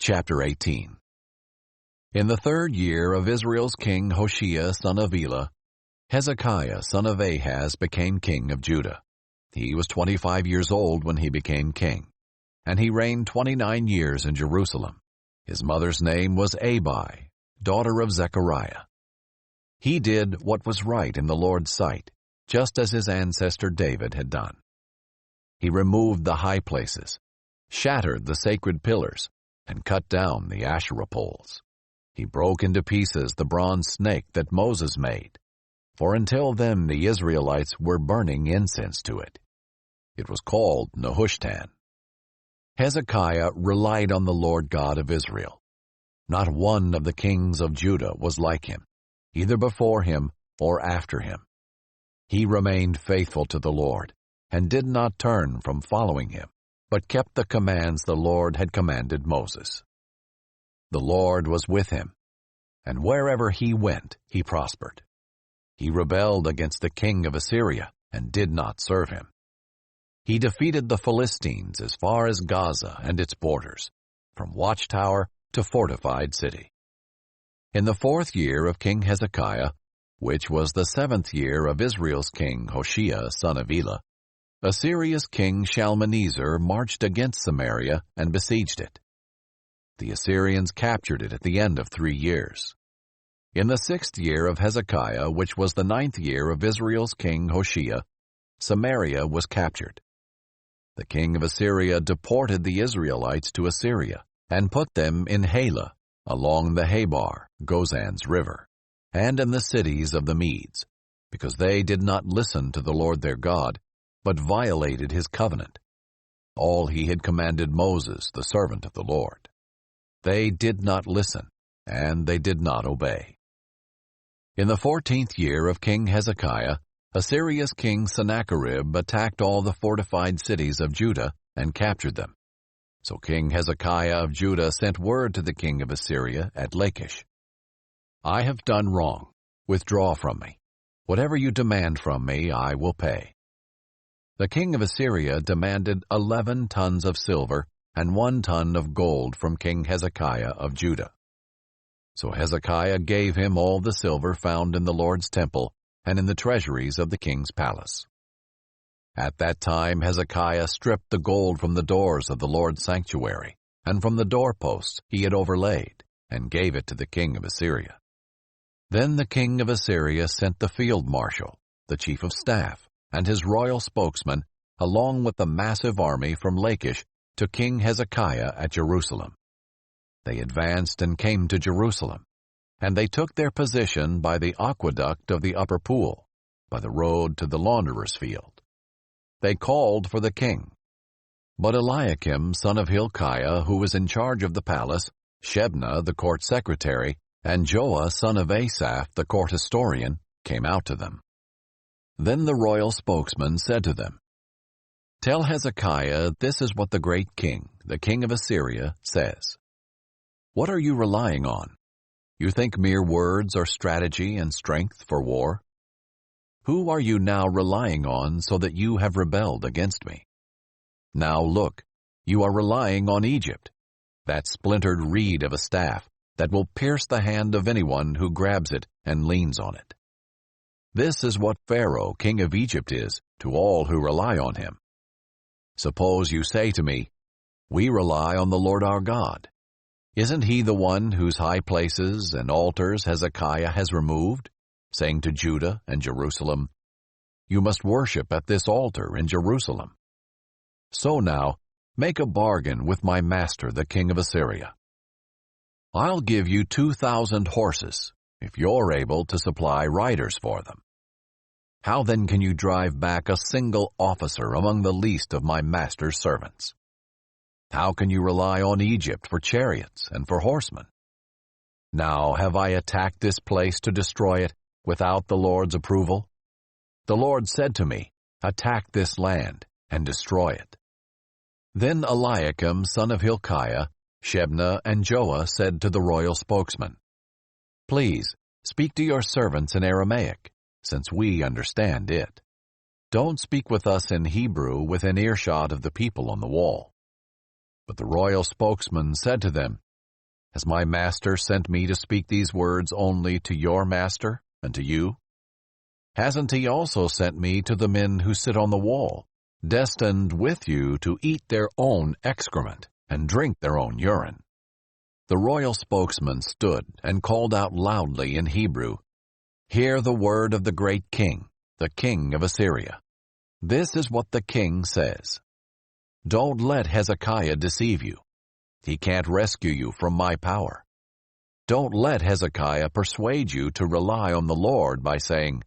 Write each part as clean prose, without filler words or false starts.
Chapter 18. In the 3rd year of Israel's king Hoshea son of Elah, Hezekiah son of Ahaz became king of Judah. He was 25 years old when he became king, and he reigned 29 years in Jerusalem. His mother's name was Abi, daughter of Zechariah. He did what was right in the Lord's sight, just as his ancestor David had done. He removed the high places, shattered the sacred pillars, and cut down the Asherah poles. He broke into pieces the bronze snake that Moses made, for until then the Israelites were burning incense to it. It was called Nehushtan. Hezekiah relied on the Lord God of Israel. Not one of the kings of Judah was like him, either before him or after him. He remained faithful to the Lord, and did not turn from following him, but kept the commands the Lord had commanded Moses. The Lord was with him, and wherever he went, he prospered. He rebelled against the king of Assyria and did not serve him. He defeated the Philistines as far as Gaza and its borders, from watchtower to fortified city. In the 4th year of King Hezekiah, which was the 7th year of Israel's king Hoshea son of Elah, Assyria's king Shalmaneser marched against Samaria and besieged it. The Assyrians captured it at the end of 3 years. In the 6th year of Hezekiah, which was the 9th year of Israel's king Hoshea, Samaria was captured. The king of Assyria deported the Israelites to Assyria and put them in Halah, along the Habar, Gozan's river, and in the cities of the Medes, because they did not listen to the Lord their God, but violated his covenant, all he had commanded Moses, the servant of the Lord. They did not listen, and they did not obey. In the 14th year of King Hezekiah, Assyria's king Sennacherib attacked all the fortified cities of Judah and captured them. So King Hezekiah of Judah sent word to the king of Assyria at Lachish, "I have done wrong. Withdraw from me. Whatever you demand from me, I will pay." The king of Assyria demanded 11 tons of silver and 1 ton of gold from King Hezekiah of Judah. So Hezekiah gave him all the silver found in the Lord's temple and in the treasuries of the king's palace. At that time Hezekiah stripped the gold from the doors of the Lord's sanctuary, and from the doorposts he had overlaid, and gave it to the king of Assyria. Then the king of Assyria sent the field marshal, the chief of staff, and his royal spokesman, along with the massive army from Lachish, to King Hezekiah at Jerusalem. They advanced and came to Jerusalem, and they took their position by the aqueduct of the upper pool, by the road to the launderer's field. They called for the king. But Eliakim, son of Hilkiah, who was in charge of the palace, Shebna, the court secretary, and Joah, son of Asaph, the court historian, came out to them. Then the royal spokesman said to them, "Tell Hezekiah this is what the great king, the king of Assyria, says. What are you relying on? You think mere words are strategy and strength for war? Who are you now relying on so that you have rebelled against me? Now look, you are relying on Egypt, that splintered reed of a staff that will pierce the hand of anyone who grabs it and leans on it. This is what Pharaoh, king of Egypt, is to all who rely on him. Suppose you say to me, 'We rely on the Lord our God.' Isn't he the one whose high places and altars Hezekiah has removed, saying to Judah and Jerusalem, 'You must worship at this altar in Jerusalem'? So now, make a bargain with my master, the king of Assyria. I'll give you 2,000 horses, if you're able to supply riders for them. How then can you drive back a single officer among the least of my master's servants? How can you rely on Egypt for chariots and for horsemen? Now have I attacked this place to destroy it without the Lord's approval? The Lord said to me, 'Attack this land and destroy it.'" Then Eliakim, son of Hilkiah, Shebna, and Joah said to the royal spokesman, "Please, speak to your servants in Aramaic, since we understand it. Don't speak with us in Hebrew within earshot of the people on the wall." But the royal spokesman said to them, Has my master sent me to speak these words only to your master and to you? Hasn't he also sent me to the men who sit on the wall, destined with you to eat their own excrement and drink their own urine?" The royal spokesman stood and called out loudly in Hebrew, "Hear the word of the great king, the king of Assyria. This is what the king says. Don't let Hezekiah deceive you. He can't rescue you from my power. Don't let Hezekiah persuade you to rely on the Lord by saying,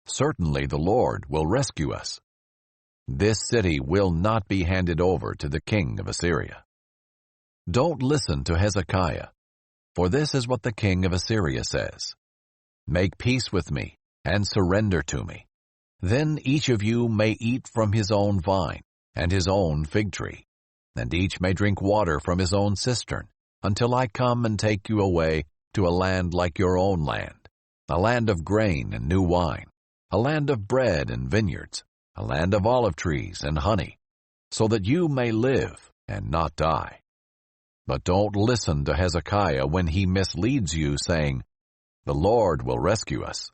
'Certainly the Lord will rescue us.' This city will not be handed over to the king of Assyria. Don't listen to Hezekiah, for this is what the king of Assyria says. Make peace with me and surrender to me. Then each of you may eat from his own vine and his own fig tree, and each may drink water from his own cistern, until I come and take you away to a land like your own land, a land of grain and new wine, a land of bread and vineyards, a land of olive trees and honey, so that you may live and not die. But don't listen to Hezekiah when he misleads you, saying, 'The Lord will rescue us.'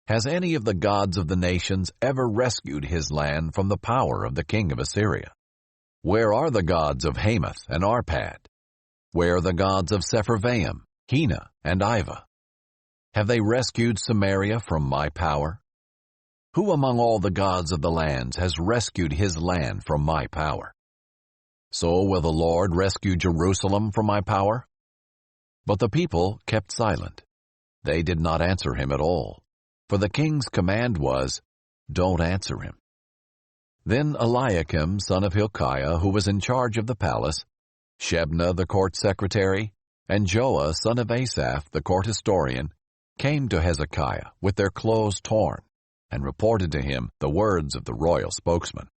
Has any of the gods of the nations ever rescued his land from the power of the king of Assyria? Where are the gods of Hamath and Arpad? Where are the gods of Sepharvaim, Hena, and Iva? Have they rescued Samaria from my power? Who among all the gods of the lands has rescued his land from my power? So will the Lord rescue Jerusalem from my power?" But the people kept silent. They did not answer him at all, for the king's command was, "Don't answer him." Then Eliakim, son of Hilkiah, who was in charge of the palace, Shebna, the court secretary, and Joah, son of Asaph, the court historian, came to Hezekiah with their clothes torn, and reported to him the words of the royal spokesman.